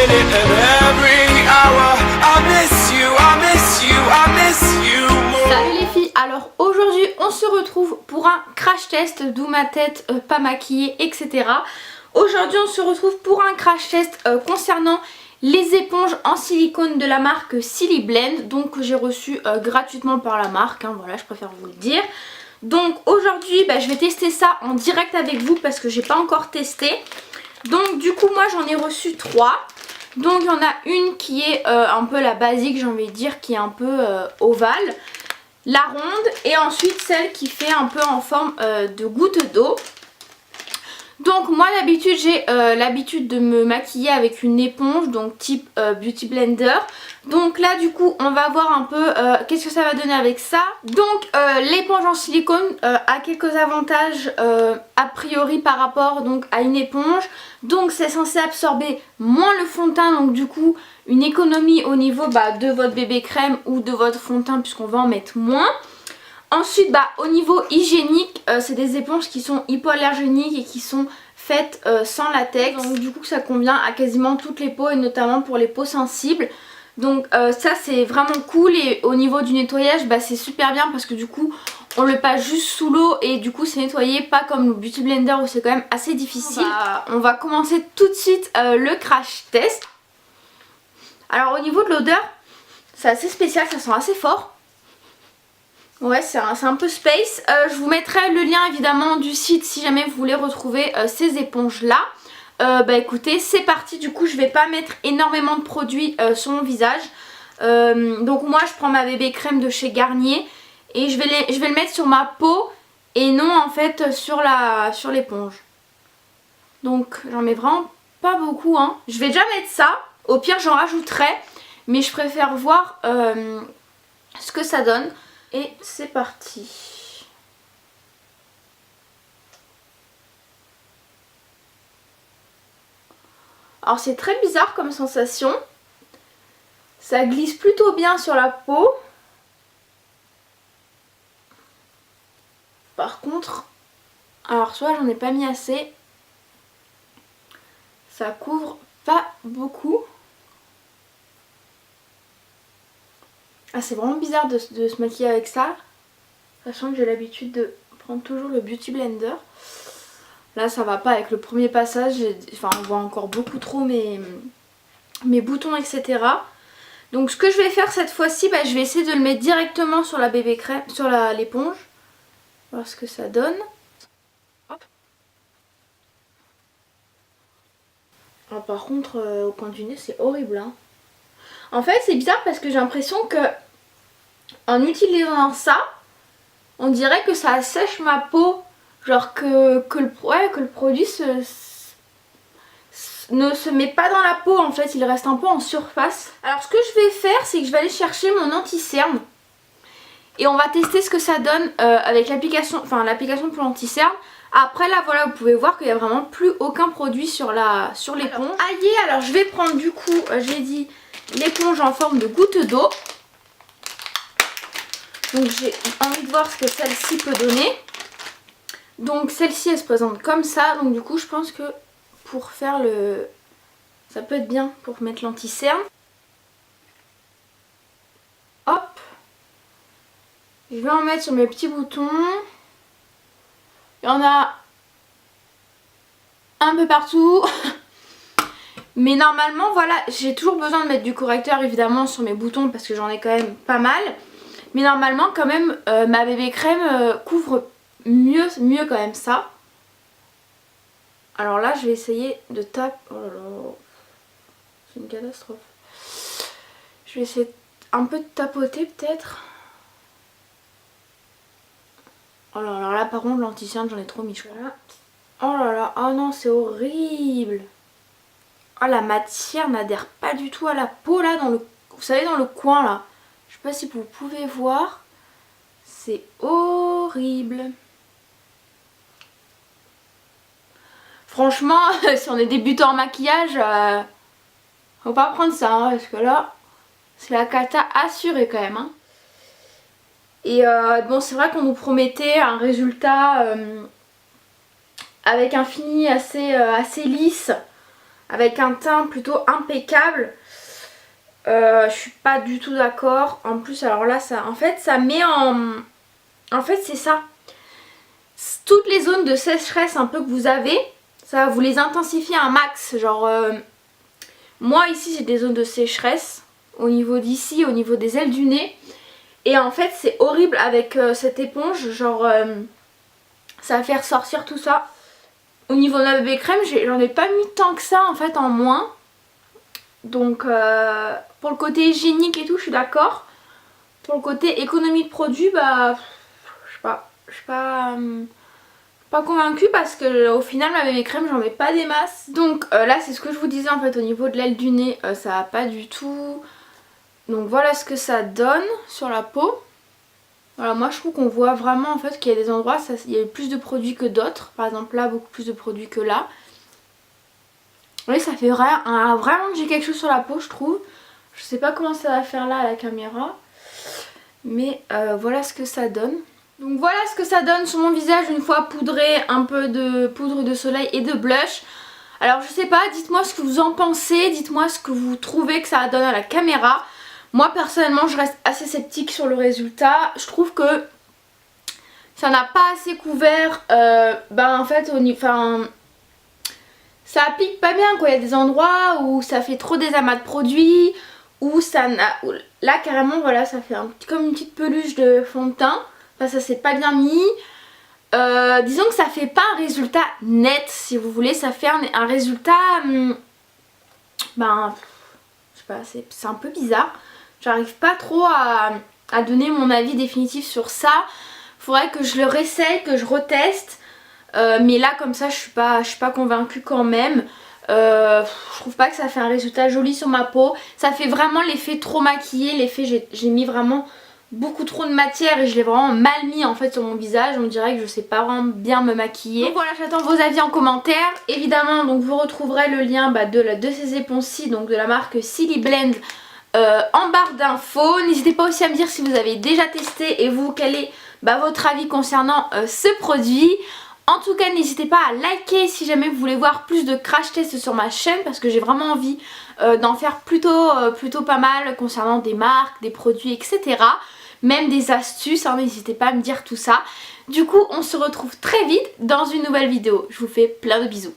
minute and every hour. I miss you, I miss you, I miss you more. Salut les filles, alors aujourd'hui on se retrouve pour un crash test, d'où ma tête pas maquillée, etc. Aujourd'hui on se retrouve pour un crash test concernant les éponges en silicone de la marque Silly Blend, donc que j'ai reçu gratuitement par la marque, hein, voilà, je préfère vous le dire. Donc aujourd'hui je vais tester ça en direct avec vous parce que j'ai pas encore testé. Donc du coup moi j'en ai reçu 3. Donc il y en a une qui est un peu la basique, j'ai envie de dire, qui est un peu ovale, la ronde, et ensuite celle qui fait un peu en forme de goutte d'eau. Donc moi d'habitude j'ai l'habitude de me maquiller avec une éponge, donc type Beauty Blender. Donc là du coup on va voir un peu qu'est-ce que ça va donner avec ça. Donc l'éponge en silicone a quelques avantages a priori par rapport donc à une éponge. Donc c'est censé absorber moins le fond de teint, donc du coup une économie au niveau de votre bébé crème ou de votre fond de teint puisqu'on va en mettre moins. Ensuite au niveau hygiénique c'est des éponges qui sont hypoallergéniques et qui sont faites sans latex. Donc du coup ça convient à quasiment toutes les peaux et notamment pour les peaux sensibles. Donc ça c'est vraiment cool, et au niveau du nettoyage c'est super bien parce que du coup on le passe juste sous l'eau et du coup c'est nettoyé, pas comme le Beauty Blender où c'est quand même assez difficile. On va commencer tout de suite le crash test. Alors au niveau de l'odeur c'est assez spécial, ça sent assez fort. Ouais, c'est un peu space. Je vous mettrai le lien évidemment du site si jamais vous voulez retrouver ces éponges là. Écoutez, c'est parti. Du coup je vais pas mettre énormément de produits sur mon visage. Donc moi je prends ma bébé crème de chez Garnier et je vais le mettre sur ma peau et non en fait sur l'éponge. Donc j'en mets vraiment pas beaucoup hein. Je vais déjà mettre ça, au pire j'en rajouterai, mais je préfère voir ce que ça donne. Et c'est parti. Alors c'est très bizarre comme sensation. Ça glisse plutôt bien sur la peau. Par contre, alors soit j'en ai pas mis assez. Ça couvre pas beaucoup. Ah, c'est vraiment bizarre de se maquiller avec ça, sachant que j'ai l'habitude de prendre toujours le Beauty Blender. Là ça va pas avec le premier passage, on voit encore beaucoup trop mes boutons, etc. Donc ce que je vais faire cette fois-ci, je vais essayer de le mettre directement sur la bébé crème, sur l'éponge, voir ce que ça donne. Hop. Alors, par contre au coin du nez c'est horrible hein. En fait c'est bizarre parce que j'ai l'impression que en utilisant ça, on dirait que ça assèche ma peau. Genre que le produit ne se met pas dans la peau en fait, il reste un peu en surface. Alors ce que je vais faire c'est que je vais aller chercher mon anti-cerne. Et on va tester ce que ça donne avec l'application pour l'anti-cerne. Après là voilà, vous pouvez voir qu'il n'y a vraiment plus aucun produit sur l'éponge. Alors je vais prendre du coup, j'ai dit, l'éponge en forme de goutte d'eau. Donc j'ai envie de voir ce que celle-ci peut donner. Donc celle-ci elle se présente comme ça. Donc du coup je pense que pour faire ça peut être bien pour mettre l'anti-cerne. Hop. Je vais en mettre sur mes petits boutons. Il y en a un peu partout. Mais normalement voilà, j'ai toujours besoin de mettre du correcteur évidemment sur mes boutons parce que j'en ai quand même pas mal. Mais normalement quand même ma bébé crème couvre mieux quand même ça. Alors là je vais essayer de taper. Oh là là, c'est une catastrophe. Je vais essayer un peu de tapoter peut-être. Oh là là, là par contre l'anti-cerne j'en ai trop mis je crois. Oh là là, oh non c'est horrible. Oh la matière n'adhère pas du tout à la peau là, vous savez dans le coin là. Je sais pas si vous pouvez voir. C'est horrible. Franchement, si on est débutant en maquillage, faut pas prendre ça, hein, parce que là, c'est la cata assurée quand même. Hein. Et bon, c'est vrai qu'on nous promettait un résultat avec un fini assez lisse, avec un teint plutôt impeccable. Je suis pas du tout d'accord. En plus alors là ça en fait ça met en fait c'est ça. Toutes les zones de sécheresse un peu que vous avez, ça va vous les intensifier un max. Genre moi ici j'ai des zones de sécheresse au niveau d'ici, au niveau des ailes du nez. Et en fait c'est horrible avec cette éponge. Genre ça va faire sortir tout ça. Au niveau de la bébé crème j'en ai pas mis tant que ça en fait en moins. Donc pour le côté hygiénique et tout je suis d'accord. Pour le côté économie de produit bah je suis pas convaincue parce que au final ma bébé crème j'en mets pas des masses. Donc là c'est ce que je vous disais en fait au niveau de l'aile du nez ça va pas du tout. Donc voilà ce que ça donne sur la peau. Voilà, moi je trouve qu'on voit vraiment en fait qu'il y a des endroits il y a plus de produits que d'autres. Par exemple là beaucoup plus de produits que là. Oui ça fait vraiment que j'ai quelque chose sur la peau je trouve. Je sais pas comment ça va faire là à la caméra. Mais voilà ce que ça donne. Donc voilà ce que ça donne sur mon visage une fois poudré, un peu de poudre de soleil et de blush. Alors je sais pas, dites-moi ce que vous en pensez, dites-moi ce que vous trouvez que ça donne à la caméra. Moi personnellement je reste assez sceptique sur le résultat. Je trouve que ça n'a pas assez couvert, en fait ça applique pas bien quoi. Il y a des endroits où ça fait trop des amas de produits, où ça n'a... Là carrément voilà ça fait comme une petite peluche de fond de teint. Enfin ça s'est pas bien mis. Disons que ça fait pas un résultat net si vous voulez. Ça fait un résultat... je sais pas, c'est un peu bizarre. J'arrive pas trop à donner mon avis définitif sur ça. Faudrait que je le réessaye, que je reteste. Mais là comme ça je suis pas convaincue quand même. Je trouve pas que ça fait un résultat joli sur ma peau. Ça fait vraiment l'effet trop maquillé. L'effet j'ai mis vraiment beaucoup trop de matière et je l'ai vraiment mal mis en fait sur mon visage. On dirait que je sais pas vraiment bien me maquiller. Donc voilà, j'attends vos avis en commentaire. Évidemment donc vous retrouverez le lien de ces éponges-ci, donc de la marque Silly Blend en barre d'infos. N'hésitez pas aussi à me dire si vous avez déjà testé et vous quel est votre avis concernant ce produit. En tout cas n'hésitez pas à liker si jamais vous voulez voir plus de crash tests sur ma chaîne parce que j'ai vraiment envie d'en faire plutôt pas mal concernant des marques, des produits etc. Même des astuces, n'hésitez pas à me dire tout ça. Du coup on se retrouve très vite dans une nouvelle vidéo. Je vous fais plein de bisous.